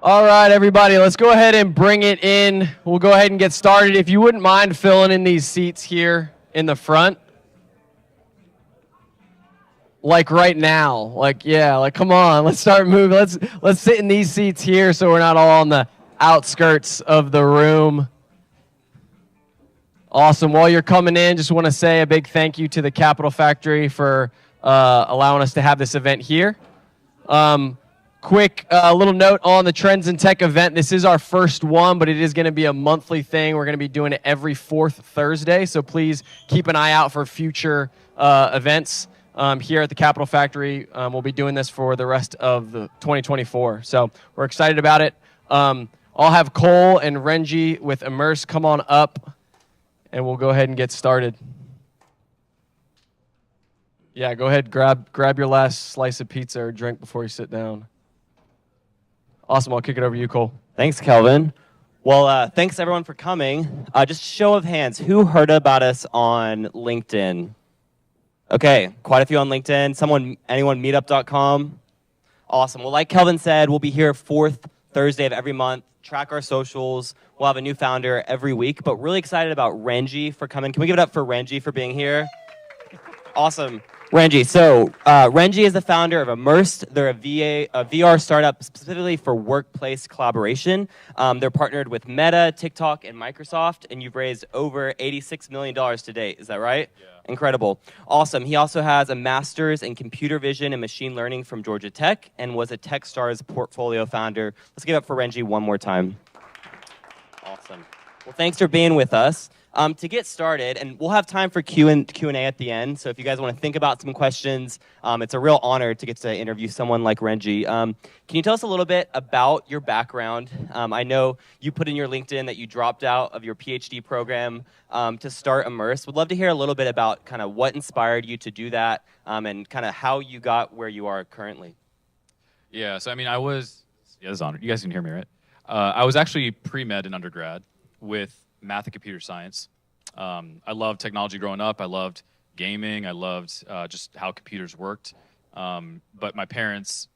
All right, everybody, let's go ahead and bring it in. We'll go ahead and get started. If you wouldn't mind filling in these seats here in the front. Like right now. Like, yeah, like come on, let's start moving. Let's sit in these seats here so we're not all on the outskirts of the room. Awesome. While you're coming in, just want to say a big thank you to the Capital Factory for allowing us to have this event here. Quick little note on the Trends in Tech event. This is our first one, but it is going to be a monthly thing. We're going to be doing it every fourth Thursday, so please keep an eye out for future events here at the Capital Factory. We'll be doing this for the rest of the 2024, so we're excited about it. I'll have Cole and Renji with Immersed come on up, and we'll go ahead and get started. Yeah, go ahead, grab your last slice of pizza or drink before you sit down. Awesome. I'll kick it over to you, Cole. Thanks, Kelvin. Well, thanks, everyone, for coming. Just show of hands, who heard about us on LinkedIn? Okay, quite a few on LinkedIn. Anyone, meetup.com? Awesome. Well, like Kelvin said, we'll be here fourth Thursday of every month. Track our socials. We'll have a new founder every week, but really excited about Renji for coming. Can we give it up for Renji for being here? Awesome. Renji. So Renji is the founder of Immersed. They're a VR startup specifically for workplace collaboration. They're partnered with Meta, TikTok, and Microsoft, and you've raised over $86 million to date. Is that right? Yeah. Incredible. Awesome. He also has a master's in computer vision and machine learning from Georgia Tech and was a Techstars portfolio founder. Let's give it up for Renji one more time. Awesome. Well, thanks for being with us. To get started, and we'll have time for Q&A at the end, so if you guys want to think about some questions, it's a real honor to get to interview someone like Renji. Can you tell us a little bit about your background? I know you put in your LinkedIn that you dropped out of your PhD program to start Immersed. Would love to hear a little bit about kind of what inspired you to do that and kind of how you got where you are currently. Yeah, so I mean, this is honored. You guys can hear me, right? I was actually pre-med in undergrad with math and computer science. I loved technology growing up. I loved gaming. I loved just how computers worked. But my parents,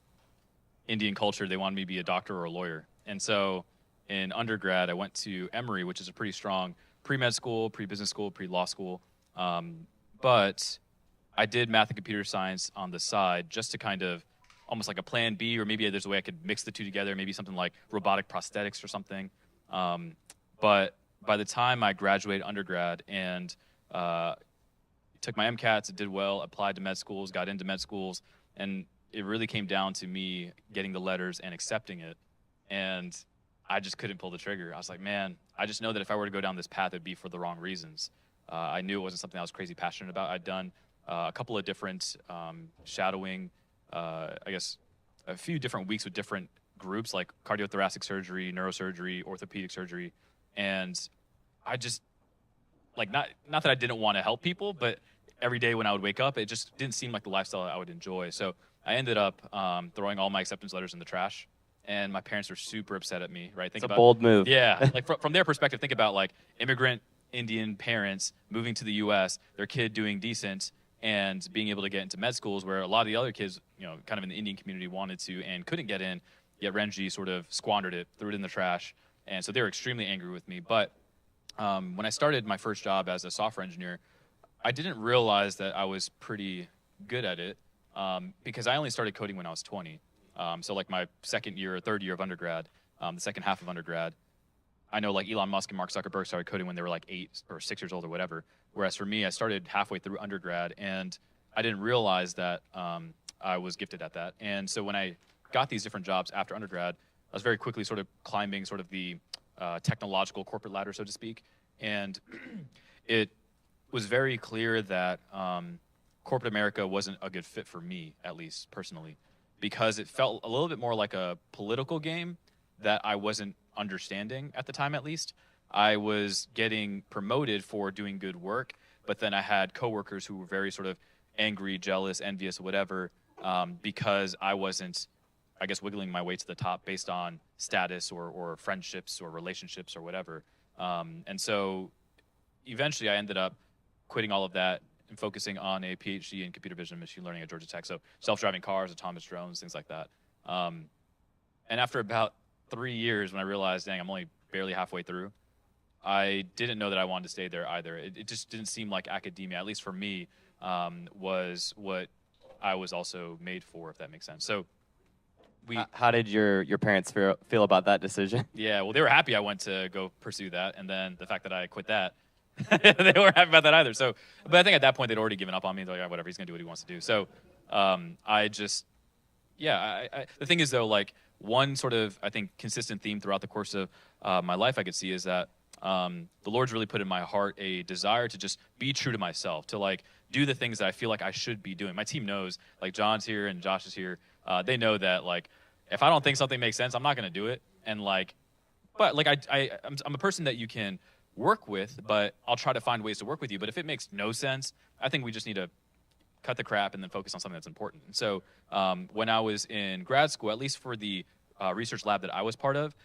Indian culture, they wanted me to be a doctor or a lawyer. And so in undergrad, I went to Emory, which is a pretty strong pre-med school, pre-business school, pre-law school. But I did math and computer science on the side just to kind of almost like a plan B, or maybe there's a way I could mix the two together, maybe something like robotic prosthetics or something. But by the time I graduated undergrad and took my MCATs, it did well, applied to med schools, got into med schools, and it really came down to me getting the letters and accepting it. And I just couldn't pull the trigger. I was like, man, I just know that if I were to go down this path, it'd be for the wrong reasons. I knew it wasn't something I was crazy passionate about. I'd done a couple of different shadowing, I guess a few different weeks with different groups like cardiothoracic surgery, neurosurgery, orthopedic surgery. And I just, like, not that I didn't want to help people, but every day when I would wake up, it just didn't seem like the lifestyle I would enjoy. So I ended up throwing all my acceptance letters in the trash. And my parents were super upset at me, right? It's a bold move. Yeah. Like, from their perspective, think about, like, immigrant Indian parents moving to the U.S., their kid doing decent, and being able to get into med schools where a lot of the other kids, you know, kind of in the Indian community wanted to and couldn't get in, yet Renji sort of squandered it, threw it in the trash. And so they were extremely angry with me. But when I started my first job as a software engineer, I didn't realize that I was pretty good at it because I only started coding when I was 20. So like my second year or third year of undergrad, the second half of undergrad, I know like Elon Musk and Mark Zuckerberg started coding when they were like 8 or 6 years old or whatever. Whereas for me, I started halfway through undergrad and I didn't realize that I was gifted at that. And so when I got these different jobs after undergrad, I was very quickly sort of climbing sort of the technological corporate ladder, so to speak. And it was very clear that corporate America wasn't a good fit for me, at least personally, because it felt a little bit more like a political game that I wasn't understanding at the time, at least. I was getting promoted for doing good work, but then I had coworkers who were very sort of angry, jealous, envious, whatever, because I wasn't, I guess, wiggling my way to the top based on status or friendships or relationships or whatever. And so eventually I ended up quitting all of that and focusing on a PhD in computer vision and machine learning at Georgia Tech. So self-driving cars, autonomous drones, things like that. And after about 3 years when I realized, dang, I'm only barely halfway through. I didn't know that I wanted to stay there either. It just didn't seem like academia, at least for me, was what I was also made for, if that makes sense. So How did your parents feel about that decision? yeah, well, they were happy I went to go pursue that, and then the fact that I quit that, they weren't happy about that either. So, but I think at that point they'd already given up on me. They're like, "Yeah, whatever, he's gonna do what he wants to do." So, I just, yeah, the thing is though, like one sort of I think consistent theme throughout the course of my life I could see is that the Lord's really put in my heart a desire to just be true to myself, to like do the things that I feel like I should be doing. My team knows, like John's here and Josh is here. They know that like if I don't think something makes sense, I'm not gonna do it. And like, but like I'm a person that you can work with, but I'll try to find ways to work with you. But if it makes no sense, I think we just need to cut the crap and then focus on something that's important. And so when I was in grad school, at least for the research lab that I was part of,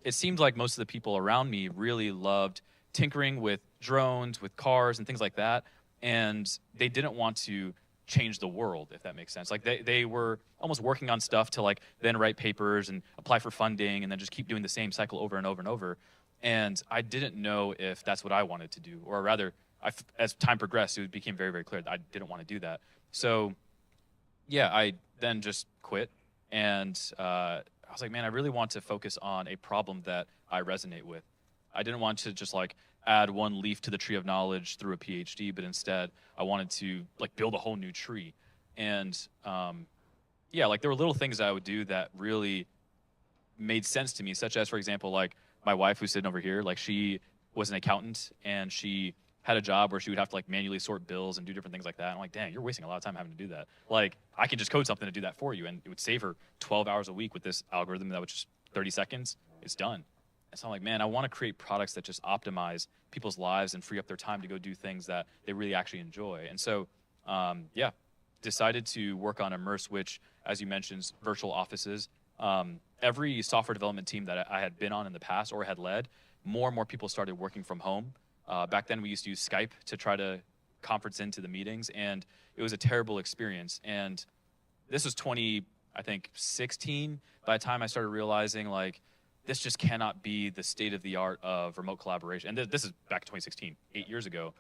it seemed like most of the people around me really loved tinkering with drones, with cars, and things like that. And they didn't want to change the world, if that makes sense. Like they were almost working on stuff to like then write papers and apply for funding and then just keep doing the same cycle over and over and over. And I didn't know if that's what I wanted to do, or rather, as time progressed, it became very, very clear that I didn't want to do that. So, yeah, I then just quit, and I was like, man, I really want to focus on a problem that I resonate with. I didn't want to just like add one leaf to the tree of knowledge through a PhD, but instead, I wanted to like build a whole new tree. And yeah, like there were little things that I would do that really made sense to me, such as, for example, like my wife who's sitting over here, like she was an accountant and she had a job where she would have to like manually sort bills and do different things like that. And I'm like, dang, you're wasting a lot of time having to do that. Like I can just code something to do that for you, and it would save her 12 hours a week with this algorithm that was just 30 seconds. It's done. And so I'm like, man, I want to create products that just optimize people's lives and free up their time to go do things that they really actually enjoy. And so, yeah, decided to work on Immersed, which, as you mentioned, is virtual offices. Every software development team that I had been on in the past or had led, more and more people started working from home. Back then, we used to use Skype to try to conference into the meetings, and it was a terrible experience. And this was 2016. By the time I started realizing, like, this just cannot be the state of the art of remote collaboration. And this is back in 2016, 8 years ago.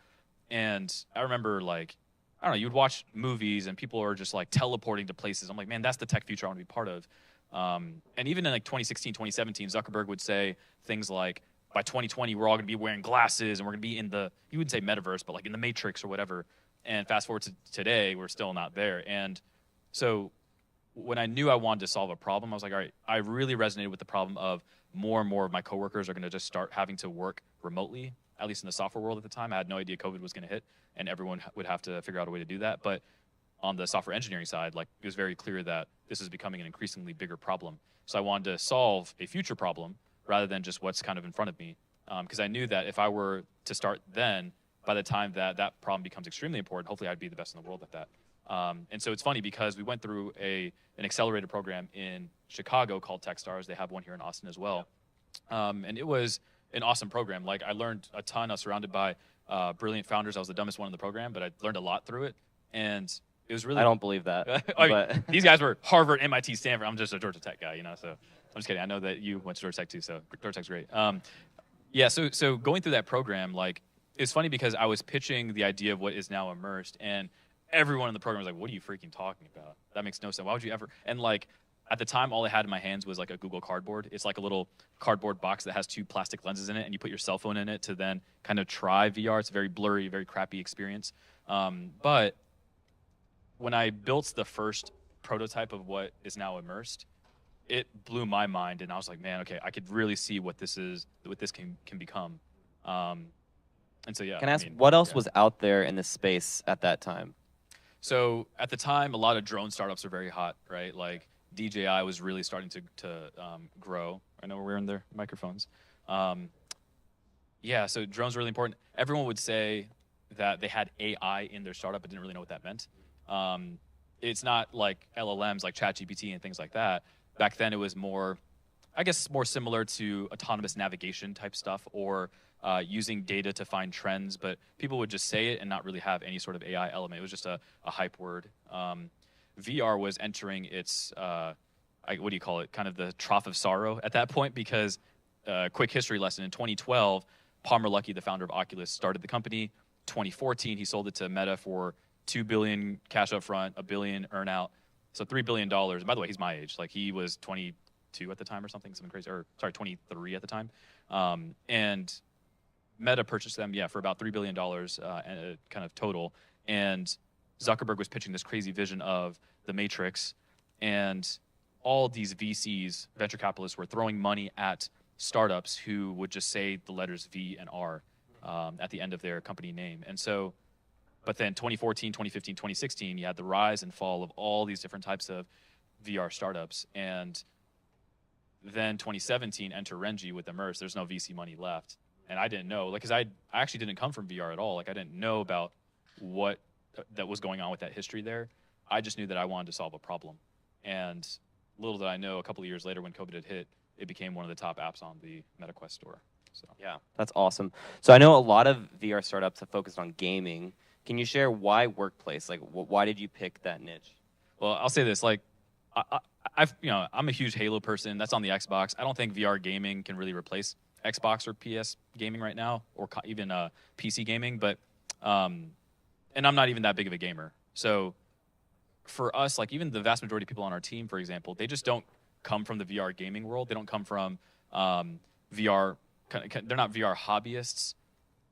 And I remember, like, I don't know, you'd watch movies and people are just like teleporting to places. I'm like, man, that's the tech future I want to be part of. And even in like 2016, 2017, Zuckerberg would say things like, by 2020, we're all going to be wearing glasses and we're going to be in the, you wouldn't say metaverse, but like in the Matrix or whatever. And fast forward to today, we're still not there. And so when I knew I wanted to solve a problem, I was like, all right, I really resonated with the problem of more and more of my coworkers are going to just start having to work remotely, at least in the software world at the time. I had no idea COVID was going to hit and everyone would have to figure out a way to do that. But on the software engineering side, like it was very clear that this is becoming an increasingly bigger problem. So I wanted to solve a future problem rather than just what's kind of in front of me. Because I knew that if I were to start then, by the time that that problem becomes extremely important, hopefully I'd be the best in the world at that. And so it's funny because we went through an accelerated program in Chicago called Techstars. They have one here in Austin as well. And it was an awesome program. Like I learned a ton. I was surrounded by brilliant founders. I was the dumbest one in the program, but I learned a lot through it. And it was really... I don't believe that. I mean, these guys were Harvard, MIT, Stanford. I'm just a Georgia Tech guy, you know, so I'm just kidding. I know that you went to Georgia Tech too, so Georgia Tech's great. Yeah, so going through that program, like, it's funny because I was pitching the idea of what is now Immersed, and everyone in the program was like, what are you freaking talking about? That makes no sense. Why would you ever? And like, at the time, all I had in my hands was like a Google Cardboard. It's like a little cardboard box that has 2 plastic lenses in it, and you put your cell phone in it to then kind of try VR. It's a very blurry, very crappy experience. But when I built the first prototype of what is now Immersed, it blew my mind, and I was like, man, okay, I could really see what this is, what this can become. And so, yeah. Can I ask, what else was out there in this space at that time? So at the time, a lot of drone startups are very hot, right? Like DJI was really starting to grow. I know we're wearing their microphones. Yeah, so drones are really important. Everyone would say that they had AI in their startup, but didn't really know what that meant. It's not like LLMs like ChatGPT and things like that. Back then, it was more, I guess, more similar to autonomous navigation type stuff or using data to find trends. But people would just say it and not really have any sort of AI element. It was just a hype word. VR was entering its, I what do you call it? Kind of the trough of sorrow at that point, because quick history lesson, in 2012, Palmer Luckey, the founder of Oculus, started the company. 2014, he sold it to Meta for $2 billion cash up front, $1 billion earn out, so $3 billion. By the way, he's my age. Like, he was 22 at the time or something crazy, or sorry, 23 at the time. And Meta purchased them, for about $3 billion kind of total. And Zuckerberg was pitching this crazy vision of the Matrix, and all these VCs, venture capitalists, were throwing money at startups who would just say the letters V and R at the end of their company name. And so, but then 2014, 2015, 2016, you had the rise and fall of all these different types of VR startups. And then 2017, enter Renji with Immersed. There's no VC money left. And I didn't know, like, because I actually didn't come from VR at all. Like, I didn't know about what that was going on with that history there. I just knew that I wanted to solve a problem. And little did I know, a couple of years later when COVID had hit, it became one of the top apps on the MetaQuest store. So yeah, that's awesome. So I know a lot of VR startups have focused on gaming. Can you share why workplace? Like, why did you pick that niche? Well, I'll say this, like, I'm a huge Halo person. That's on the Xbox. I don't think VR gaming can really replace Xbox or PS gaming right now, or even PC gaming. But, and I'm not even that big of a gamer. So for us, like, even the vast majority of people on our team, for example, they just don't come from the VR gaming world. They don't come from VR. They're not VR hobbyists.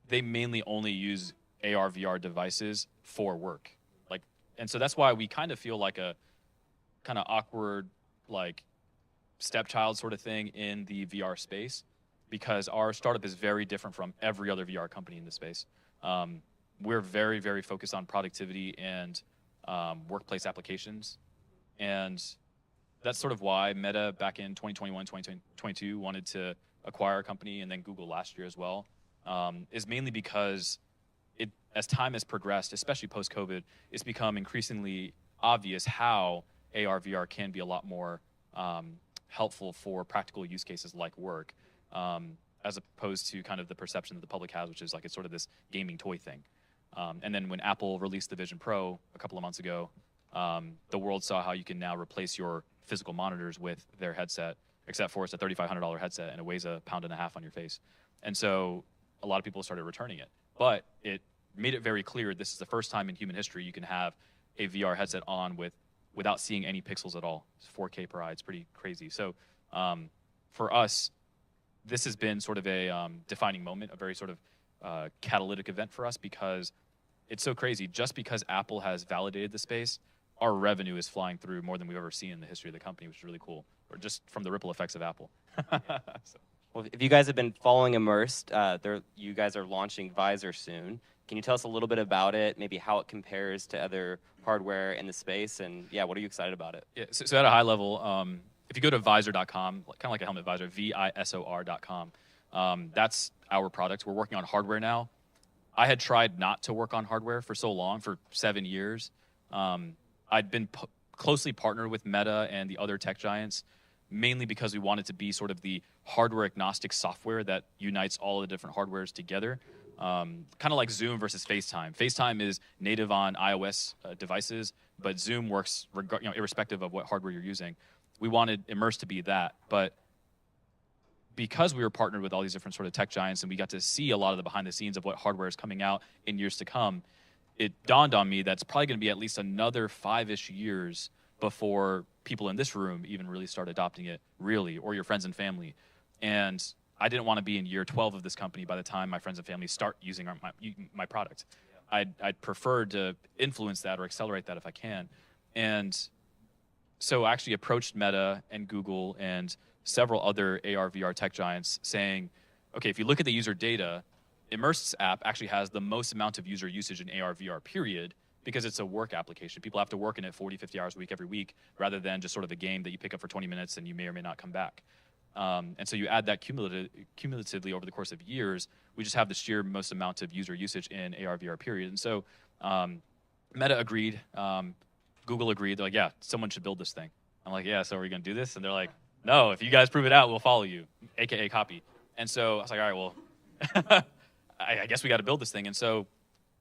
They mainly only use AR VR devices for work. Like, and so that's why we kind of feel like a kind of awkward, like, stepchild sort of thing in the VR space, because our startup is very different from every other VR company in the space. We're very, very focused on productivity and workplace applications. And that's sort of why Meta back in 2021, 2022 wanted to acquire a company, and then Google last year as well, is mainly because as time has progressed, especially post-COVID, it's become increasingly obvious how AR, VR can be a lot more helpful for practical use cases like work, as opposed to kind of the perception that the public has, which is like it's sort of this gaming toy thing. And then when Apple released the Vision Pro a couple of months ago, the world saw how you can now replace your physical monitors with their headset, except for it's a $3,500 headset and it weighs 1.5 pounds on your face. And so a lot of people started returning it. But it made it very clear this is the first time in human history you can have a VR headset on without seeing any pixels at all. It's 4K per eye. It's pretty crazy. So for us, this has been sort of a defining moment, a very sort of catalytic event for us, because it's so crazy. Just because Apple has validated the space, our revenue is flying through more than we've ever seen in the history of the company, which is really cool. Or just from the ripple effects of Apple. So. Well, if you guys have been following Immersed, you guys are launching Visor soon. Can you tell us a little bit about it, maybe how it compares to other hardware in the space, and what are you excited about it? Yeah, so at a high level, if you go to visor.com, kind of like a helmet visor, visor.com, that's our product. We're working on hardware now. I had tried not to work on hardware for so long, for 7 years. I'd been closely partnered with Meta and the other tech giants, mainly because we wanted to be sort of the hardware agnostic software that unites all the different hardwares together. Kind of like Zoom versus FaceTime. FaceTime is native on iOS devices, but Zoom works irrespective of what hardware you're using. We wanted Immersed to be that, but because we were partnered with all these different sort of tech giants and we got to see a lot of the behind the scenes of what hardware is coming out in years to come, it dawned on me that's probably going to be at least another 5-ish years before people in this room even really start adopting it, really, or your friends and family. And I didn't want to be in year 12 of this company by the time my friends and family start using my product. I'd prefer to influence that or accelerate that if I can. And so I actually approached Meta and Google and several other AR, VR tech giants saying, okay, if you look at the user data, Immersed's app actually has the most amount of user usage in AR, VR, period, because it's a work application. People have to work in it 40, 50 hours a week every week, rather than just sort of a game that you pick up for 20 minutes and you may or may not come back. And so you add that cumulatively over the course of years, we just have the sheer most amount of user usage in AR, VR, period. And so Meta agreed. Google agreed. They're like, yeah, someone should build this thing. I'm like, yeah, so are we going to do this? And they're like, no, if you guys prove it out, we'll follow you, AKA copy. And so I was like, all right, well, I guess we got to build this thing. And so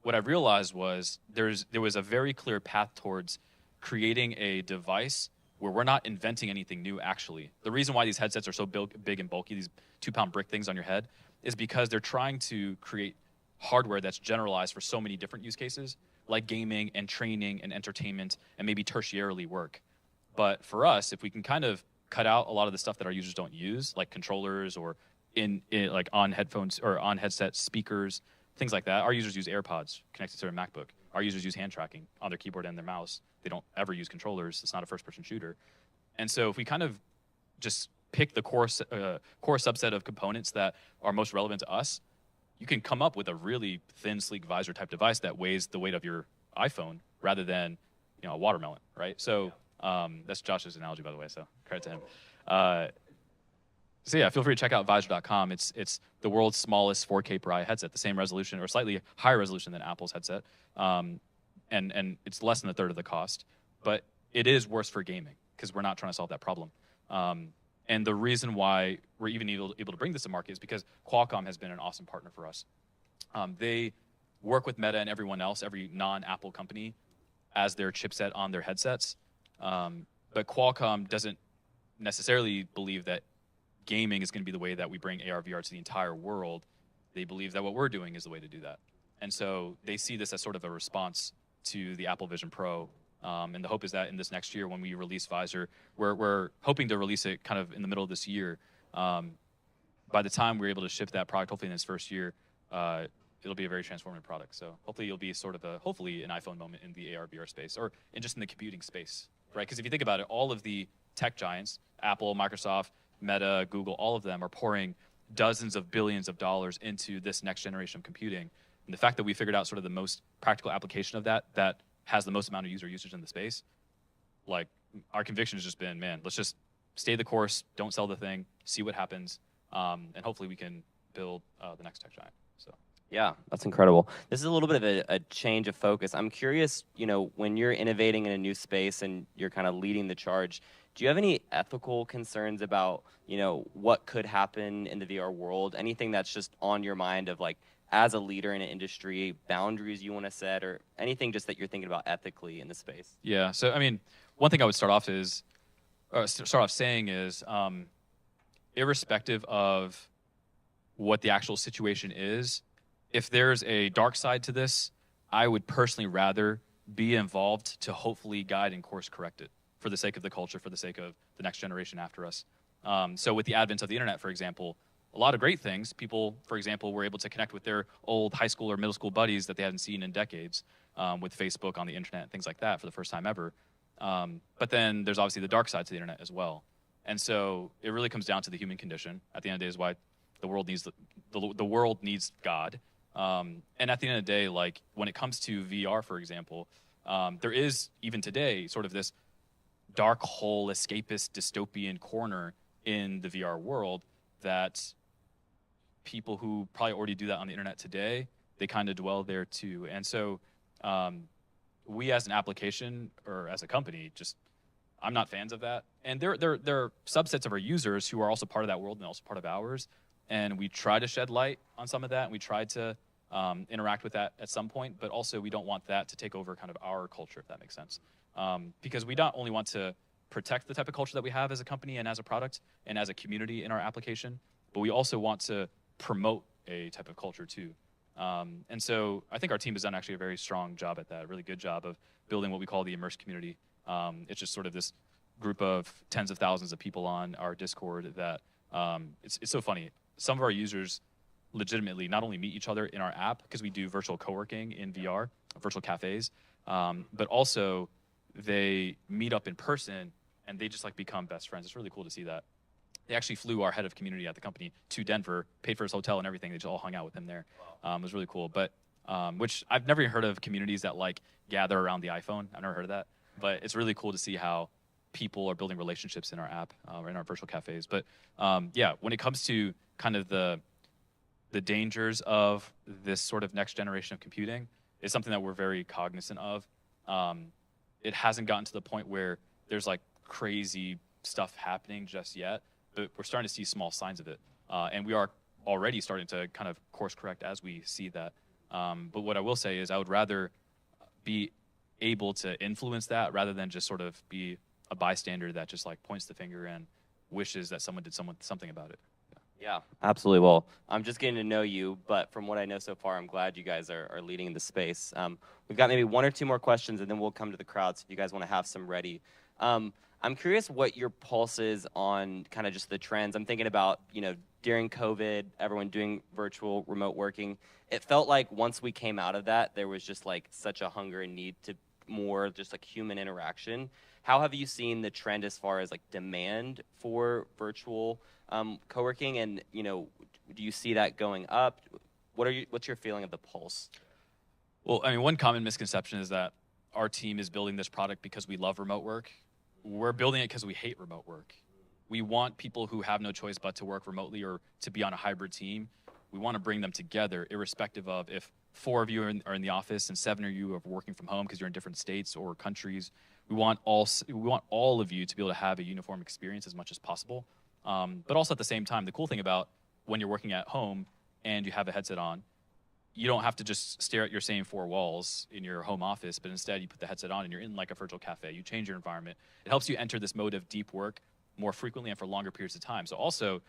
what I realized was there was a very clear path towards creating a device where we're not inventing anything new actually. The reason why these headsets are so big and bulky, these 2-pound brick things on your head, is because they're trying to create hardware that's generalized for so many different use cases, like gaming and training and entertainment and maybe tertiarily work. But for us, if we can kind of cut out a lot of the stuff that our users don't use, like controllers or like on headphones or on headset speakers, things like that. Our users use AirPods connected to their MacBook. Our users use hand tracking on their keyboard and their mouse. They don't ever use controllers. It's not a first-person shooter. And so if we kind of just pick the core subset of components that are most relevant to us, you can come up with a really thin, sleek visor-type device that weighs the weight of your iPhone rather than, a watermelon, right? So that's Josh's analogy, by the way, so credit to him. So yeah, feel free to check out visor.com. It's the world's smallest 4K per eye headset, the same resolution or slightly higher resolution than Apple's headset, and it's less than a third of the cost. But it is worse for gaming because we're not trying to solve that problem. And the reason why we're even able to bring this to market is because Qualcomm has been an awesome partner for us. They work with Meta and everyone else, every non-Apple company, as their chipset on their headsets. But Qualcomm doesn't necessarily believe that gaming is going to be the way that we bring AR, VR to the entire world. They believe that what we're doing is the way to do that. And so they see this as sort of a response to the Apple Vision Pro. And the hope is that in this next year when we release Visor, we're hoping to release it kind of in the middle of this year. By the time we're able to ship that product, hopefully in its first year, it'll be a very transformative product. So hopefully you'll be sort of hopefully an iPhone moment in the AR, VR space, or just in the computing space, right? Because if you think about it, all of the tech giants, Apple, Microsoft, Meta, Google, all of them are pouring dozens of billions of dollars into this next generation of computing. And the fact that we figured out sort of the most practical application of that has the most amount of user usage in the space, like our conviction has just been, man, let's just stay the course, don't sell the thing, see what happens, and hopefully we can build the next tech giant. So. Yeah, that's incredible. This is a little bit of a change of focus. I'm curious, when you're innovating in a new space and you're kind of leading the charge, do you have any ethical concerns about, what could happen in the VR world? Anything that's just on your mind of like, as a leader in an industry, boundaries you want to set, or anything just that you're thinking about ethically in the space? Yeah, so I mean, one thing I would start off saying is, irrespective of what the actual situation is, if there's a dark side to this, I would personally rather be involved to hopefully guide and course correct it for the sake of the culture, for the sake of the next generation after us. So with the advent of the internet, for example, a lot of great things. People, for example, were able to connect with their old high school or middle school buddies that they hadn't seen in decades, with Facebook on the internet, things like that for the first time ever. But then there's obviously the dark side to the internet as well. And so it really comes down to the human condition. At the end of the day is why the world needs the world needs God. And at the end of the day, like when it comes to VR, for example, there is even today sort of this dark hole, escapist, dystopian corner in the VR world that people who probably already do that on the internet today, they kind of dwell there too. And so we as an application or as a company, I'm not fans of that. And there are subsets of our users who are also part of that world and also part of ours. And we try to shed light on some of that, and we try to interact with that at some point, but also we don't want that to take over kind of our culture, if that makes sense. Because we not only want to protect the type of culture that we have as a company and as a product and as a community in our application, but we also want to promote a type of culture too. And so I think our team has done actually a very strong job at that, a really good job of building what we call the Immersed community. It's just sort of this group of tens of thousands of people on our Discord that it's so funny. Some of our users legitimately not only meet each other in our app because we do virtual co-working in VR, virtual cafes, but also they meet up in person and they just like become best friends. It's really cool to see that. They actually flew our head of community at the company to Denver, paid for his hotel and everything. They just all hung out with him there. It was really cool. But which I've never even heard of communities that like gather around the iPhone. I've never heard of that. But it's really cool to see how people are building relationships in our app or in our virtual cafes. But yeah, when it comes to kind of the dangers of this sort of next generation of computing, it's something that we're very cognizant of. It hasn't gotten to the point where there's like crazy stuff happening just yet, but we're starting to see small signs of it. And we are already starting to kind of course correct as we see that. But what I will say is I would rather be able to influence that rather than just sort of be a bystander that just like points the finger and wishes that someone did something about it. Yeah, absolutely. Well, I'm just getting to know you, but from what I know so far, I'm glad you guys are leading the space. We've got maybe 1 or 2 more questions, and then we'll come to the crowd, so if you guys want to have some ready. I'm curious what your pulse is on kind of just the trends. I'm thinking about, during COVID, everyone doing virtual remote working. It felt like once we came out of that, there was just like such a hunger and need to more just like human interaction. How have you seen the trend as far as like demand for virtual co-working, and do you see that going up? What's your feeling of the pulse? Well, I mean, one common misconception is that our team is building this product because we love remote work. We're building it because we hate remote work. We want people who have no choice but to work remotely or to be on a hybrid team. We want to bring them together, irrespective of if 4 of you are in the office and 7 of you are working from home because you're in different states or countries. We want all of you to be able to have a uniform experience as much as possible. But also at the same time, the cool thing about when you're working at home and you have a headset on, you don't have to just stare at your same 4 walls in your home office, but instead you put the headset on and you're in like a virtual cafe. You change your environment. It helps you enter this mode of deep work more frequently and for longer periods of time. So also,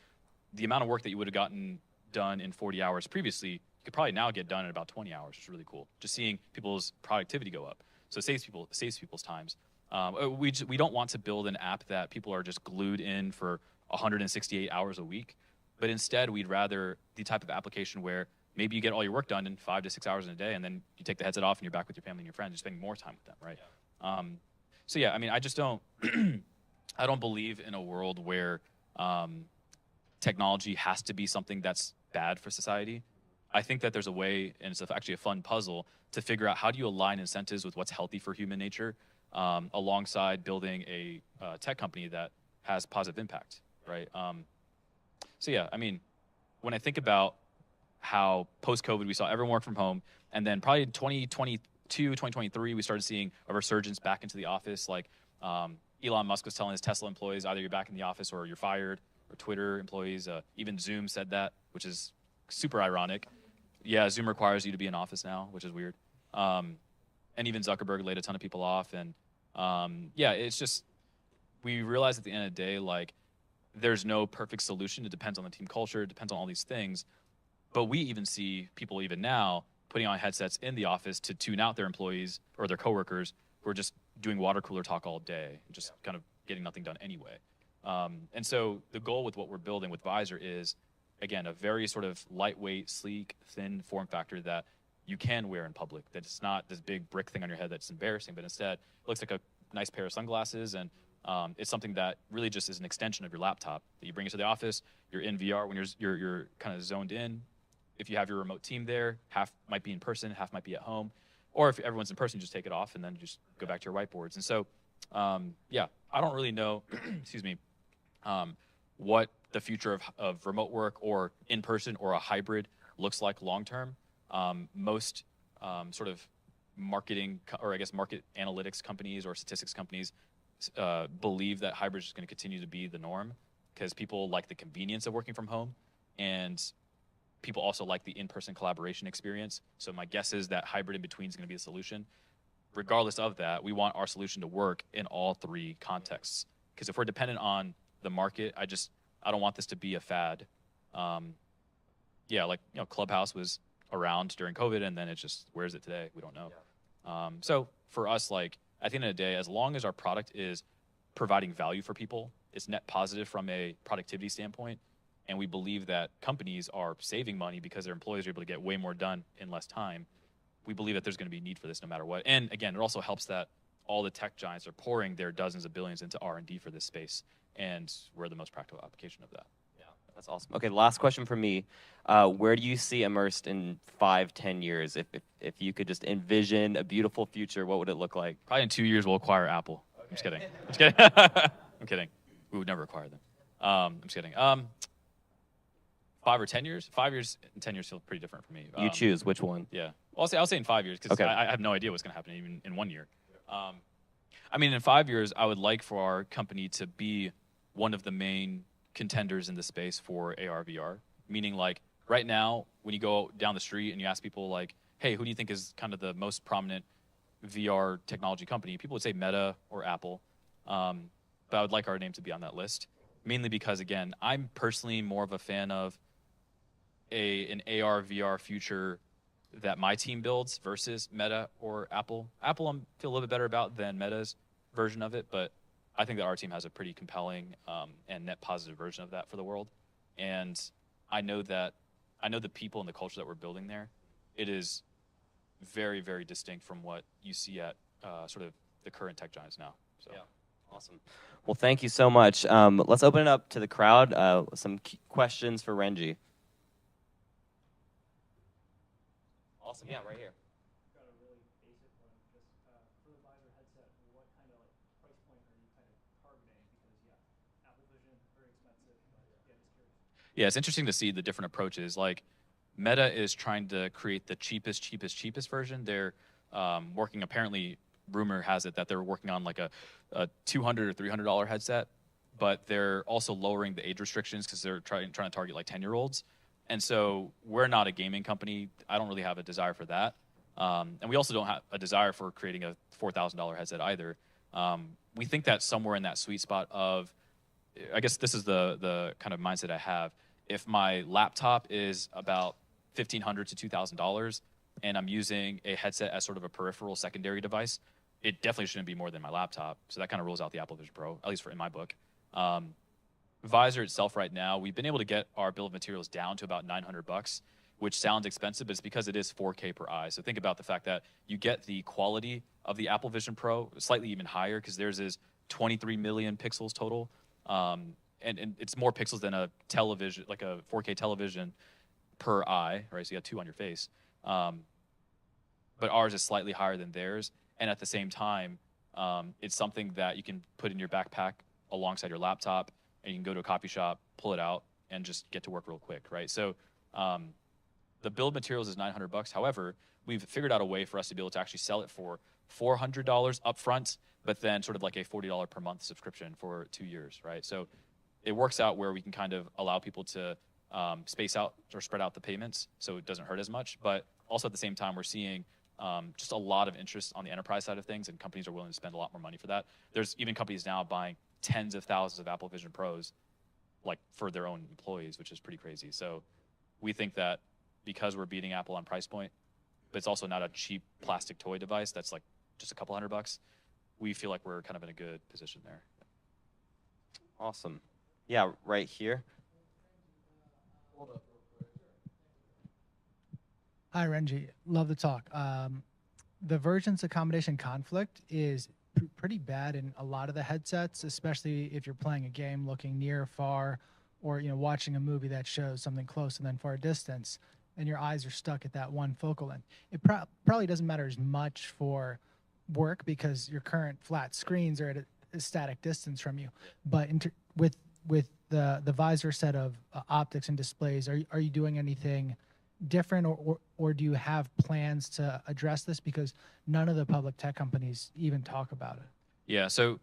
the amount of work that you would have gotten done in 40 hours previously, you could probably now get done in about 20 hours, which is really cool. Just seeing people's productivity go up. So it saves people's times. We don't want to build an app that people are just glued in for 168 hours a week, but instead we'd rather the type of application where maybe you get all your work done in 5 to 6 hours in a day, and then you take the headset off and you're back with your family and your friends. You're spending more time with them, right? Yeah. So yeah, I mean, I just don't, I don't believe in a world where technology has to be something that's bad for society. I think that there's a way, and it's actually a fun puzzle, to figure out how do you align incentives with what's healthy for human nature, alongside building a tech company that has positive impact, right? So yeah, I mean, when I think about how post-COVID we saw everyone work from home, and then probably in 2022, 2023, we started seeing a resurgence back into the office. Like Elon Musk was telling his Tesla employees, either you're back in the office or you're fired, or Twitter employees, even Zoom said that, which is super ironic. Yeah, Zoom requires you to be in office now, which is weird. And even Zuckerberg laid a ton of people off. And yeah, it's just, we realize at the end of the day, like, there's no perfect solution. It depends on the team culture. It depends on all these things. But we even see people even now putting on headsets in the office to tune out their employees or their coworkers who are just doing water cooler talk all day, and just kind of getting nothing done anyway. And so the goal with what we're building with Visor is, again, a very sort of lightweight, sleek, thin form factor that you can wear in public, that it's not this big brick thing on your head that's embarrassing, but instead it looks like a nice pair of sunglasses, and it's something that really just is an extension of your laptop that you bring into the office. You're in VR when you're kind of zoned in. If you have your remote team there, half might be in person, half might be at home. Or if everyone's in person, just take it off and then just go back to your whiteboards. And so, yeah, I don't really know, excuse me, what the future of remote work or in person or a hybrid looks like long term. Most sort of marketing, or I guess market analytics companies or statistics companies believe that hybrid is going to continue to be the norm, because people like the convenience of working from home, and people also like the in-person collaboration experience. So my guess is that hybrid in between is going to be the solution. Regardless of that, we want our solution to work in all 3 contexts. Because if we're dependent on the market, I don't want this to be a fad. Yeah, like, Clubhouse was around during COVID, and then where is it today? We don't know. Yeah. So for us, like, at the end of the day, as long as our product is providing value for people, it's net positive from a productivity standpoint, and we believe that companies are saving money because their employees are able to get way more done in less time, we believe that there's going to be need for this no matter what. And again, it also helps that all the tech giants are pouring their dozens of billions into R&D for this space, and we're the most practical application of that. Yeah, that's awesome. Okay, last question from me. Where do you see Immersed in 5-10 years? If you could just envision a beautiful future, what would it look like? Probably in 2 years we'll acquire Apple. Okay. I'm just kidding. I'm kidding. We would never acquire them. I'm just kidding. 5 or 10 years? 5 years and 10 years feel pretty different for me. You choose which one. Yeah. Well, I'll say in 5 years, because I have no idea what's going to happen even in 1 year. I mean, in 5 years, I would like for our company to be one of the main contenders in the space for AR, VR. Meaning, like, right now, when you go down the street and you ask people, like, hey, who do you think is kind of the most prominent VR technology company? People would say Meta or Apple. But I would like our name to be on that list, mainly because, again, I'm personally more of a fan of an AR VR future that my team builds versus Meta or Apple. Apple I feel a little bit better about than Meta's version of it, but I think that our team has a pretty compelling and net positive version of that for the world. And I know the people and the culture that we're building there, it is very, very distinct from what you see at sort of the current tech giants now. So. Yeah. Awesome. Well, thank you so much. Let's open it up to the crowd. Some questions for Renji. Awesome. Yeah, right here. Got a really basic one. Just for the visor headset, what kind of price point are you kind of targeting? Because Apple Vision very expensive. But just curious. Yeah, it's interesting to see the different approaches. Like Meta is trying to create the cheapest version. They're working. Apparently, rumor has it that they're working on like a $200 or $300 headset, but they're also lowering the age restrictions because they're trying to target like 10-year-olds. And so we're not a gaming company. I don't really have a desire for that. And we also don't have a desire for creating a $4,000 headset either. We think that somewhere in that sweet spot of, I guess this is the kind of mindset I have. If my laptop is about $1,500 to $2,000 and I'm using a headset as sort of a peripheral secondary device, it definitely shouldn't be more than my laptop. So that kind of rules out the Apple Vision Pro, at least in my book. Visor itself right now, we've been able to get our bill of materials down to about $900, which sounds expensive, but it's because it is 4K per eye. So think about the fact that you get the quality of the Apple Vision Pro slightly even higher because theirs is 23 million pixels total. And it's more pixels than a television, like a 4K television per eye, right? So you got two on your face. But ours is slightly higher than theirs. And at the same time, it's something that you can put in your backpack alongside your laptop, and you can go to a coffee shop, pull it out, and just get to work real quick, right? So the bill of materials is $900. However, we've figured out a way for us to be able to actually sell it for $400 upfront, but then sort of like a $40 per month subscription for 2 years, right? So it works out where we can kind of allow people to space out or spread out the payments so it doesn't hurt as much. But also at the same time, we're seeing just a lot of interest on the enterprise side of things, and companies are willing to spend a lot more money for that. There's even companies now buying tens of thousands of Apple Vision Pros like for their own employees, which is pretty crazy. So we think that because we're beating Apple on price point, but it's also not a cheap plastic toy device that's like just a couple $100, we feel like we're kind of in a good position there. Awesome. Yeah, right here. Hi, Renji. Love the talk. The versions accommodation conflict is pretty bad in a lot of the headsets, especially if you're playing a game looking near, far, or watching a movie that shows something close and then far distance, and your eyes are stuck at that one focal length. It probably doesn't matter as much for work because your current flat screens are at a static distance from you. But with the visor set of optics and displays, are you doing anything different, or do you have plans to address this? Because none of the public tech companies even talk about it. Yeah, so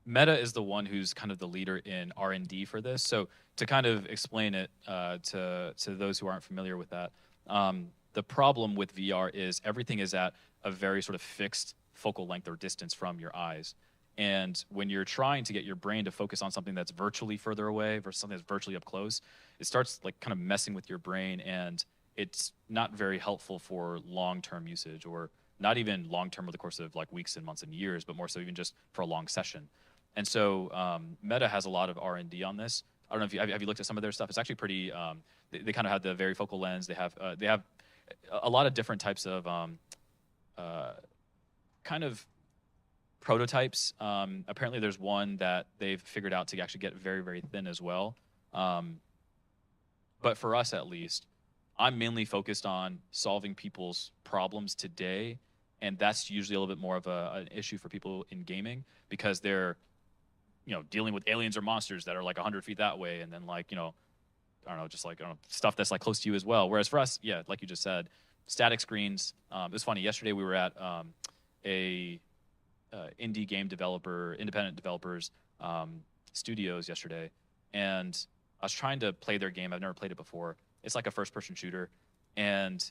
Meta is the one who's kind of the leader in R&D for this. So to kind of explain it to those who aren't familiar with that, the problem with VR is everything is at a very sort of fixed focal length or distance from your eyes. And when you're trying to get your brain to focus on something that's virtually further away versus something that's virtually up close, it starts like kind of messing with your brain, and it's not very helpful for long-term usage, or not even long-term over the course of like weeks and months and years, but more so even just for a long session. And so Meta has a lot of R&D on this. I don't know if you have you looked at some of their stuff. It's actually pretty. They kind of have the varifocal lens. They have a lot of different types of kind of prototypes. Apparently, there's one that they've figured out to actually get very, very thin as well. But for us, at least, I'm mainly focused on solving people's problems today, and that's usually a little bit more of an issue for people in gaming because they're, dealing with aliens or monsters that are like 100 feet that way, and then like, I don't know, just like stuff that's like close to you as well. Whereas for us, yeah, like you just said, static screens. It was funny. Yesterday we were at a indie game developer, independent developers studios yesterday, and I was trying to play their game. I've never played it before. It's like a first-person shooter, and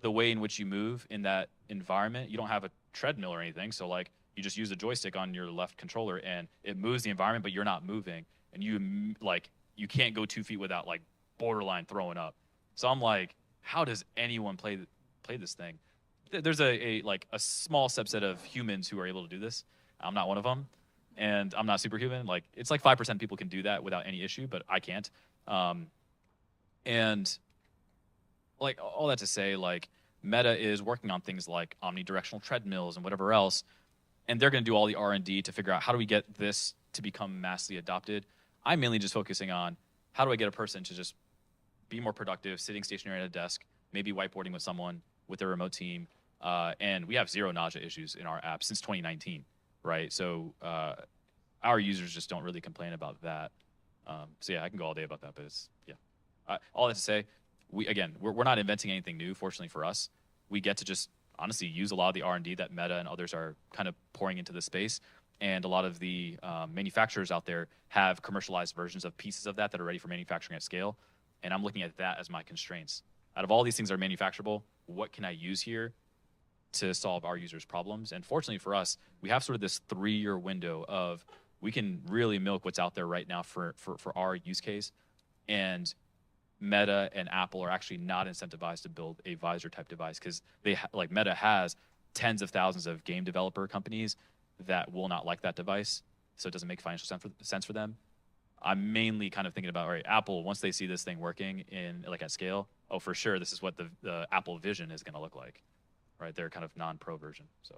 the way in which you move in that environment, you don't have a treadmill or anything, so like You just use the joystick on your left controller, and it moves the environment, but you're not moving, and you can't go 2 feet without like borderline throwing up. So I'm like, how does anyone play this thing? There's a small subset of humans who are able to do this. I'm not one of them, and I'm not superhuman. Like, it's like 5% of people can do that without any issue, but I can't. And like, all that to say, like, Meta is working on things like omnidirectional treadmills and whatever else, and they're going to do all the R&D to figure out how do we get this to become massively adopted. I'm mainly just focusing on how do I get a person to just be more productive, sitting stationary at a desk, maybe whiteboarding with someone with their remote team. And we have 0 nausea issues in our app since 2019, right? So our users just don't really complain about that. So yeah, I can go all day about that, but it's, yeah. All that to say, we're not inventing anything new, fortunately for us. We get to just honestly use a lot of the R&D that Meta and others are kind of pouring into the space. And a lot of the manufacturers out there have commercialized versions of pieces of that are ready for manufacturing at scale. And I'm looking at that as my constraints. Out of all these things that are manufacturable, what can I use here to solve our users' problems? And fortunately for us, we have sort of this 3-year window of we can really milk what's out there right now for our use case. And Meta and Apple are actually not incentivized to build a visor type device because like Meta has tens of thousands of game developer companies that will not like that device, so it doesn't make financial sense for them. I'm mainly kind of thinking about, all right, Apple, once they see this thing working in like at scale, oh, for sure, this is what the Apple Vision is going to look like, right? Their kind of non-pro version. So,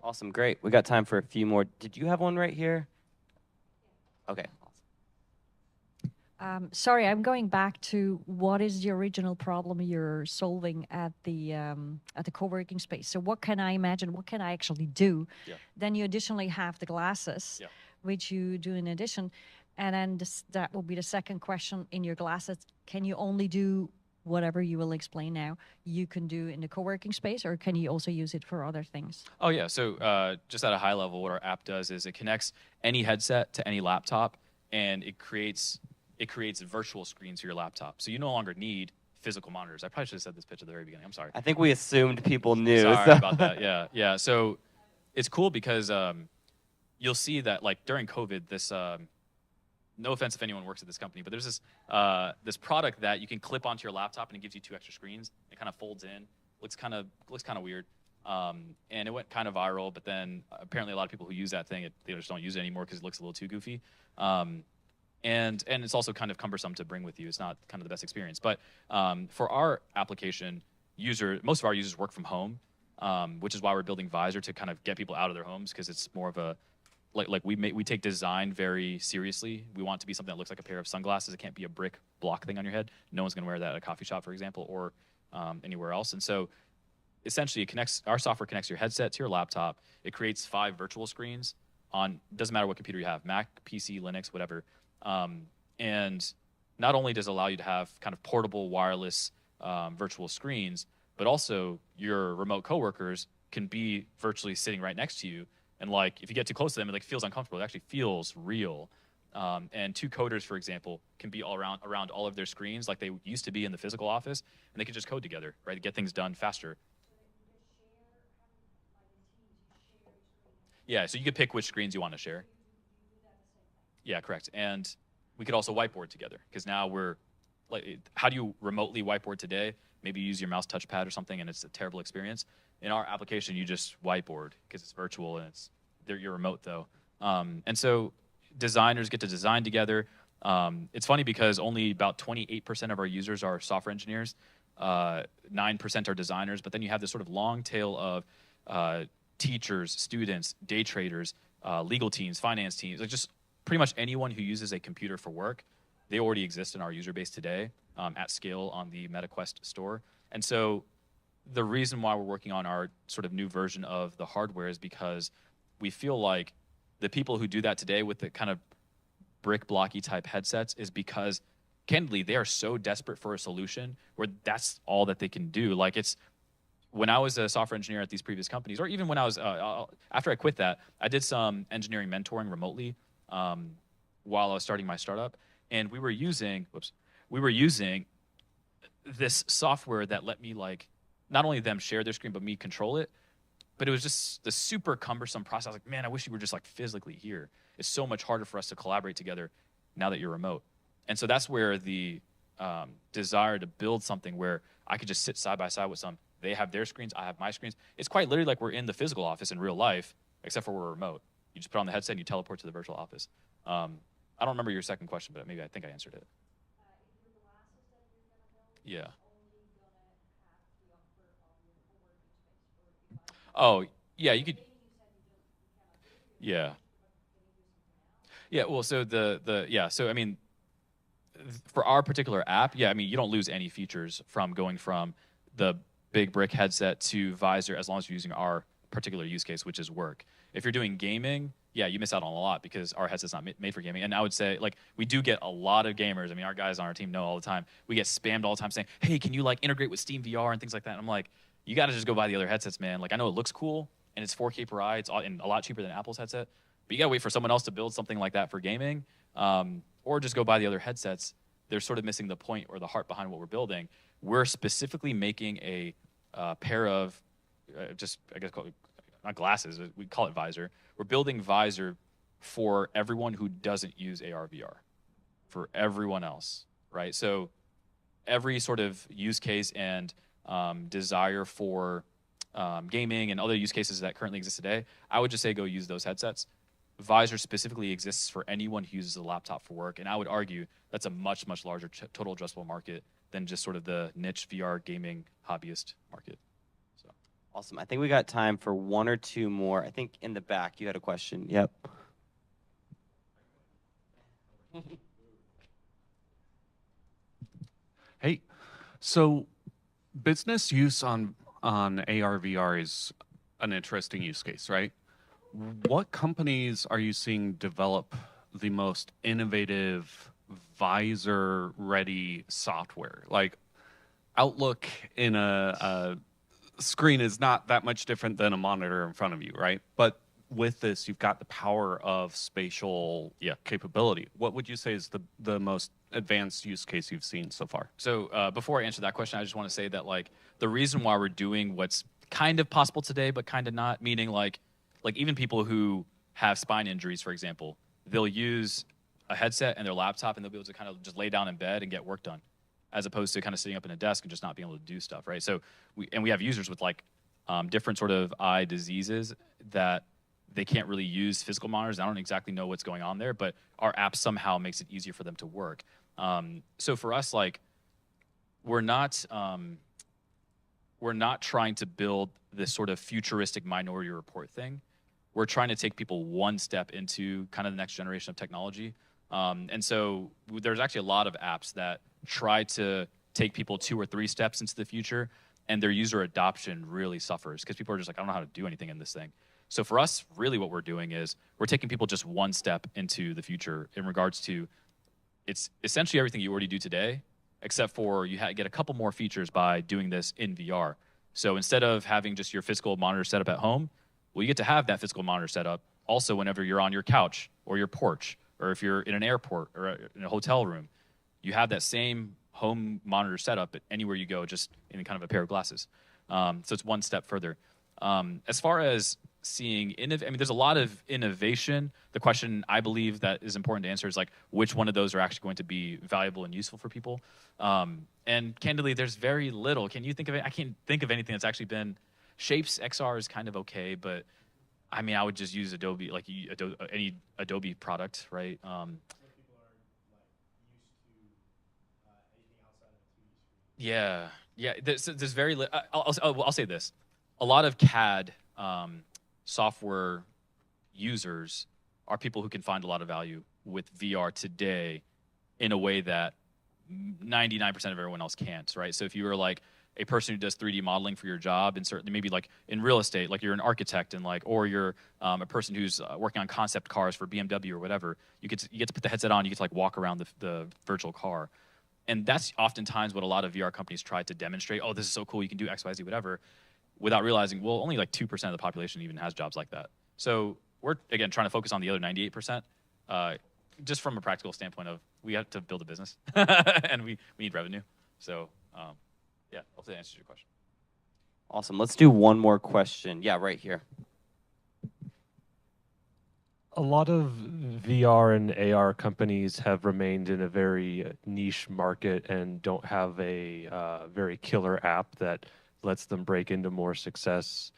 Awesome, great. We got time for a few more. Did you have one right here? Okay. Sorry, I'm going back to what is the original problem you're solving at the co-working space. So what can I imagine? What can I actually do? Yeah. Then you additionally have the glasses, Yeah. which you do in addition. And then that will be the second question. In your glasses, can you only do whatever you will explain now you can do in the co-working space, or can you also use it for other things? Oh yeah, so just at a high level, what our app does is it connects any headset to any laptop, and it creates virtual screens for your laptop. So you no longer need physical monitors. I probably should have said this pitch at the very beginning. I'm sorry. I think we assumed people knew. Sorry about that. Yeah. So it's cool because you'll see that like during COVID, this no offense if anyone works at this company, but there's this product that you can clip onto your laptop and it gives you 2 extra screens. It kind of folds in, looks kind of weird, and it went kind of viral. But then apparently a lot of people who use that thing, they just don't use it anymore because it looks a little too goofy. And it's also kind of cumbersome to bring with you. It's not kind of the best experience. But for our application, most of our users work from home, which is why we're building Visor to kind of get people out of their homes, because it's more of a we take design very seriously. We want it to be something that looks like a pair of sunglasses. It can't be a brick block thing on your head. No one's going to wear that at a coffee shop, for example, or anywhere else. And so essentially our software connects your headset to your laptop. It creates 5 virtual screens doesn't matter what computer you have, Mac, PC, Linux, whatever. And not only does it allow you to have kind of portable wireless virtual screens, but also your remote coworkers can be virtually sitting right next to you. And like, if you get too close to them, it like feels uncomfortable. It actually feels real. And 2 coders, for example, can be all around all of their screens like they used to be in the physical office, and they can just code together, right, to get things done faster. Yeah, so you could pick which screens you want to share. Yeah, correct. And we could also whiteboard together, because now how do you remotely whiteboard today? Maybe you use your mouse touchpad or something, and it's a terrible experience. In our application, you just whiteboard because it's virtual and you're remote though. And so designers get to design together. It's funny because only about 28% of our users are software engineers, 9% are designers, but then you have this sort of long tail of teachers, students, day traders, legal teams, finance teams, like just pretty much anyone who uses a computer for work. They already exist in our user base today at scale on the MetaQuest store. And so the reason why we're working on our sort of new version of the hardware is because we feel like the people who do that today with the kind of brick blocky type headsets is because, candidly, they are so desperate for a solution where that's all that they can do. Like, it's when I was a software engineer at these previous companies, or even when I was after I quit that, I did some engineering mentoring remotely while I was starting my startup, and we were using this software that let me, like, not only them share their screen but me control it. but it was just the super cumbersome process. I was like, man, I wish you were just like physically here. It's so much harder for us to collaborate together now that you're remote. And so that's where the desire to build something where I could just sit side by side with some. They have their screens, I have my screens. It's quite literally like we're in the physical office in real life, except for we're remote. You just put on the headset and you teleport to the virtual office. I don't remember your second question, but maybe I think I answered it. Yeah. Oh, yeah, you could. Yeah. Yeah, well, so so I mean, for our particular app, yeah, I mean, you don't lose any features from going from the big brick headset to visor as long as you're using our particular use case, which is work. If you're doing gaming, yeah, you miss out on a lot because our headset's not made for gaming. And I would say, like, we do get a lot of gamers. I mean, our guys on our team know all the time. We get spammed all the time saying, hey, can you, like, integrate with Steam VR and things like that? And I'm like, you got to just go buy the other headsets, man. Like, I know it looks cool, and it's 4K per eye. It's and a lot cheaper than Apple's headset. But you got to wait for someone else to build something like that for gaming, or just go buy the other headsets. They're sort of missing the point or the heart behind what we're building. We're specifically making a pair of just, I guess, not glasses. We call it visor. We're building visor for everyone who doesn't use AR VR, for everyone else, right? So every sort of use case and desire for gaming and other use cases that currently exist today, I would just say go use those headsets. Visor specifically exists for anyone who uses a laptop for work, and I would argue that's a much, much larger total addressable market than just sort of the niche VR gaming hobbyist market. So Awesome. I think we got time for one or two more. I think in the back you had a question. Yep. Hey, so business use on AR VR is an interesting use case, right? What companies are you seeing develop the most innovative visor-ready software? Like Outlook in a screen is not that much different than a monitor in front of you, right? But with this, you've got the power of spatial capability. What would you say is the most advanced use case you've seen so far? So before I answer that question, I just want to say that, like, the reason why we're doing what's kind of possible today, but kind of not, meaning like even people who have spine injuries, for example, they'll use a headset and their laptop and they'll be able to kind of just lay down in bed and get work done, as opposed to kind of sitting up in a desk and just not being able to do stuff, right? So we have users with like different sort of eye diseases that they can't really use physical monitors. I don't exactly know what's going on there, but our app somehow makes it easier for them to work. So for us, like, we're not trying to build this sort of futuristic Minority Report thing. We're trying to take people one step into kind of the next generation of technology. And so there's actually a lot of apps that try to take people 2 or 3 steps into the future, and their user adoption really suffers because people are just like, I don't know how to do anything in this thing. So for us, really what we're doing is we're taking people just one step into the future in regards to, it's essentially everything you already do today, except for you get a couple more features by doing this in VR. So instead of having just your physical monitor set up at home, well, you get to have that physical monitor set up also whenever you're on your couch or your porch, or if you're in an airport or in a hotel room. You have that same home monitor setup anywhere you go, just in kind of a pair of glasses. So it's one step further. As far as seeing, there's a lot of innovation. The question I believe that is important to answer is like, which one of those are actually going to be valuable and useful for people? And candidly, there's very little. Can you think of it? I can't think of anything that's actually been. Shapes XR is kind of okay, but I mean, I would just use Adobe, like any Adobe product, right? Yeah. There's very little. I'll say this: a lot of CAD software users are people who can find a lot of value with VR today in a way that 99% of everyone else can't, right? So if you were like a person who does 3D modeling for your job, and certainly maybe like in real estate, like you're an architect, and like, or you're a person who's working on concept cars for BMW or whatever, you get to put the headset on, you get to like walk around the virtual car. And that's oftentimes what a lot of VR companies try to demonstrate. Oh, this is so cool, you can do X, Y, Z, whatever, without realizing, well, only like 2% of the population even has jobs like that. So we're, again, trying to focus on the other 98%, just from a practical standpoint of, we have to build a business, and we need revenue. So, yeah, hopefully that answers your question. Awesome. Let's do one more question. Yeah, right here. A lot of VR and AR companies have remained in a very niche market and don't have a very killer app that lets them break into more success.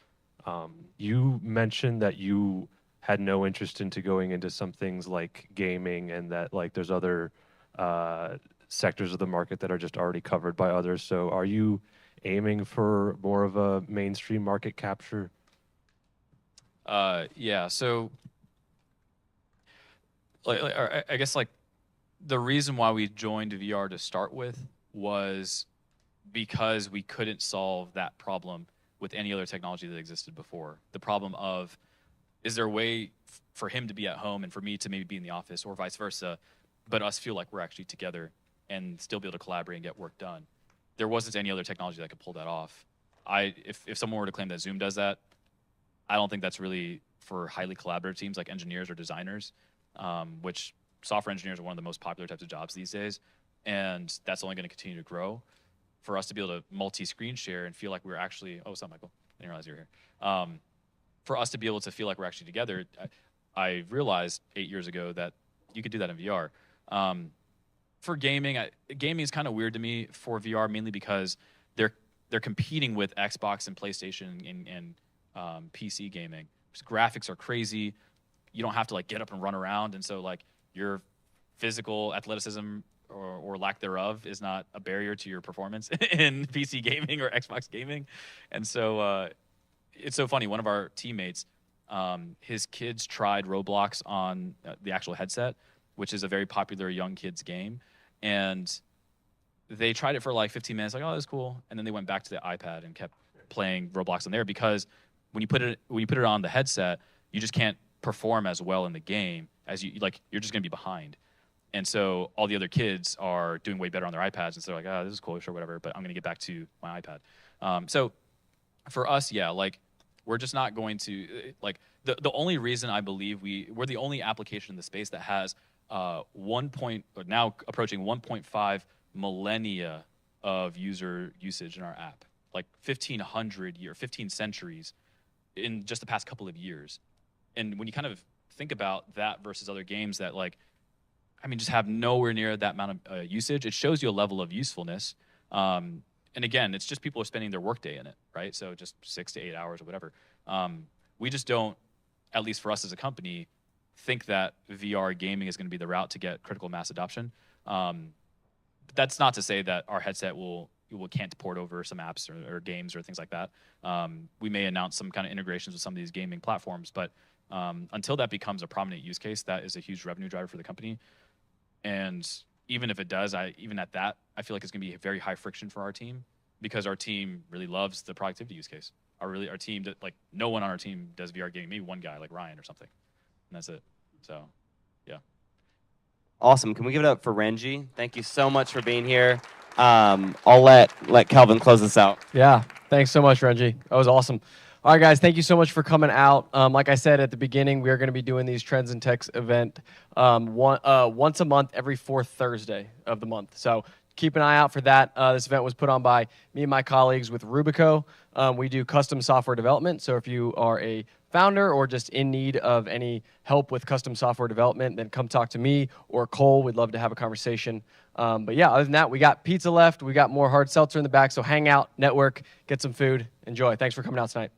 You mentioned that you had no interest into going into some things like gaming, and that like there's other sectors of the market that are just already covered by others. So are you aiming for more of a mainstream market capture? Yeah. So, I guess like the reason why we joined VR to start with was because we couldn't solve that problem with any other technology that existed before. The problem of, is there a way for him to be at home and for me to maybe be in the office, or vice versa, but us feel like we're actually together and still be able to collaborate and get work done? There wasn't any other technology that could pull that off. If someone were to claim that Zoom does that, I don't think that's really for highly collaborative teams like engineers or designers, which software engineers are one of the most popular types of jobs these days, and that's only going to continue to grow. For us to be able to multi-screen share and feel like we're actually, oh, what's up, Michael? I didn't realize you were here. For us to be able to feel like we're actually together, I realized 8 years ago that you could do that in VR. For gaming, gaming is kind of weird to me for VR, mainly because they're competing with Xbox and PlayStation and PC gaming. Graphics are crazy. You don't have to like get up and run around, and so like your physical athleticism or lack thereof is not a barrier to your performance in PC gaming or Xbox gaming. And so it's so funny. One of our teammates, his kids tried Roblox on the actual headset, which is a very popular young kids game. And they tried it for like 15 minutes, like, oh, that's cool. And then they went back to the iPad and kept playing Roblox on there, because when you put it on the headset, you just can't perform as well in the game as you're just gonna be behind. And so all the other kids are doing way better on their iPads, and so they're like, oh, this is cool, sure, whatever, but I'm gonna get back to my iPad. So for us, yeah, like we're just not going to, like the only reason I believe we're the only application in the space that has now approaching 1.5 millennia of user usage in our app, like 15 centuries in just the past couple of years. And when you kind of think about that versus other games that just have nowhere near that amount of usage, it shows you a level of usefulness. And again, it's just people are spending their workday in it, right? So just 6 to 8 hours or whatever. We just don't, at least for us as a company, think that VR gaming is going to be the route to get critical mass adoption. But that's not to say that our headset can't port over some apps or games or things like that. We may announce some kind of integrations with some of these gaming platforms, but until that becomes a prominent use case, that is a huge revenue driver for the company. And even if it does, even at that, I feel like it's going to be very high friction for our team, because our team really loves the productivity use case. Our team, no one on our team does VR gaming. Maybe one guy, like Ryan or something, and that's it. So, yeah. Awesome. Can we give it up for Renji? Thank you so much for being here. I'll let Calvin close this out. Yeah, thanks so much, Renji. That was awesome. All right, guys, thank you so much for coming out. Like I said at the beginning, we are going to be doing these Trends and Techs event once a month, every fourth Thursday of the month. So keep an eye out for that. This event was put on by me and my colleagues with Rubico. We do custom software development. So if you are a founder or just in need of any help with custom software development, then come talk to me or Cole. We'd love to have a conversation. But yeah, other than that, we got pizza left. We got more hard seltzer in the back. So hang out, network, get some food. Enjoy. Thanks for coming out tonight.